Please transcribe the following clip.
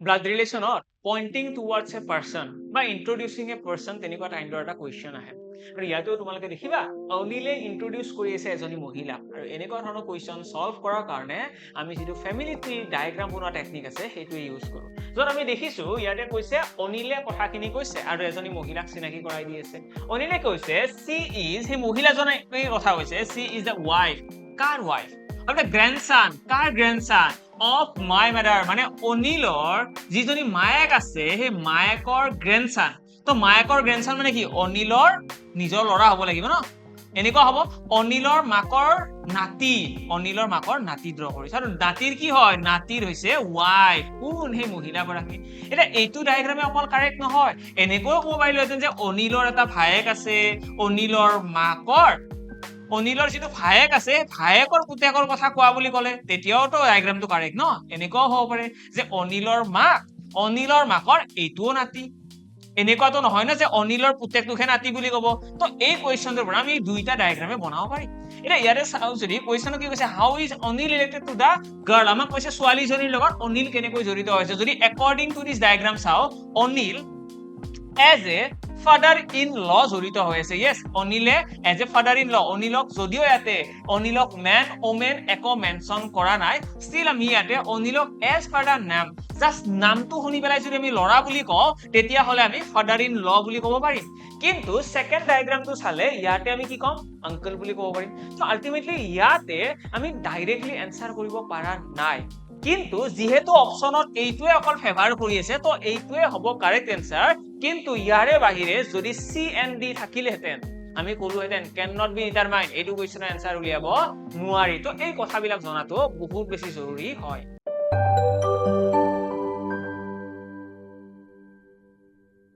blood ৰিলেশ্যনত pointing towards a person বা introducing a person তেনেকুৱা কাইণ্ডৰ এটা কুৱেশ্যন আহে আৰু ইয়াতো তোমালোকে দেখিবা অনিলে ইন্ট্ৰডিউচ কৰি আছে এজনী মহিলা আৰু এনেকুৱা ধৰণৰ কুৱেশ্যন সলভ কৰাৰ কাৰণে আমি যিটো ফেমিলি ট্ৰি ডায়েগ্ৰাম বনোৱা টেকনিক আছে সেইটো ইউজ কৰোঁ য'ত আমি দেখিছো ইয়াতে কৈছে অনিলে কথাখিনি কৈছে আৰু এজনী মহিলাক চিনাকি কৰাই দি আছে অনিলে কৈছে সি ইজ সেই মহিলাজনে কথা কৈছে সি is the wife car wife of the grandson car grandson of my mother মানে অনিলৰ যিজনী মায়েক আছে সেই মায়েকৰ grandson তো মায়েকৰ grandson মানে কি অনিলৰ নিজৰ ল'ৰা হ'ব লাগিব ন এনেকুৱা হ'ব অনিলৰ মাকৰ নাতি ড্ৰ কৰিছে আৰু নাতিৰ কি হয় নাতিৰ হৈছে ৱাইফ কোন সেই মহিলাগৰাকী এটা এইটো ডায়াগ্ৰামে অকল কাৰেক্ট নহয় এনেকৈ ক'ব পাৰিলোহেঁতেন যে অনিলৰ এটা ভায়েক আছে অনিলৰ মাকৰ অনিলৰ যিটো ভায়েক আছে ভায়েকৰ পুতেকৰ কথা কোৱা বুলি ক'লে তেতিয়াওতো ডায়াগ্ৰামটো কাৰেক্ট ন এনেকুৱাও হ'ব পাৰে যে অনিলৰ মাকৰ এইটোও নাতি এনেকুৱাতো নহয় না যে অনিলৰ পুতেকটোহে নাতি বুলি ক'ব তো এই কুৱেশ্যনটোৰ পৰা আমি দুইটা ডায়াগ্ৰামে বনাব পাৰিম এটা ইয়াৰে চাওঁ যদি কুৱেশ্যনটো কি কৈছে how is Anil related to the girl আমাক কৈছে ছোৱালীজনীৰ লগত অনিল কেনেকৈ জড়িত হৈছে যদি একৰ্ডিং টু দিছ ডায়াগ্ৰাম চাওঁ Anil as a father in law জড়িত হৈ আছে ইয়েছ অনিলে as a father in law অনিলক যদিও ইয়াতে অনিলক মেন ওমেন একো মেনশ্যন কৰা নাই ষ্টিল আমি ইয়াতে অনিলক এজ ফাদাৰ নাম জাষ্ট নামটো শুনি পেলাই যদি আমি ল'ৰা বুলি কওঁ তেতিয়াহ'লে আমি ফাদাৰ ইন ল বুলি ক'ব পাৰিম কিন্তু ছেকেণ্ড ডায়াগ্ৰামটো চালে ইয়াতে আমি কি ক'ম আংকল বুলি ক'ব পাৰিম তো আল্টিমেটলি ইয়াতে আমি ডাইৰেক্টলি এনচাৰ কৰিব পৰা নাই কিন্তু যেহেতু অপচনত এইটোৱে অকল ফেভাৰ কৰি আছে তো এইটোৱে হ'ব কাৰেক্ট এনসাৰ কিন্তু ইয়াৰে বাহিৰে যদি সি এণ্ড ডি থাকিলেহেঁতেন আমি ক'লোহেঁতেন কেন নট বি ডিটাৰমাইন এইটো কুৱেশ্যনৰ এনসাৰ উলিয়াব নোৱাৰি তো এই কথাবিলাক জনাটো বহুত বেছি জৰুৰী হয়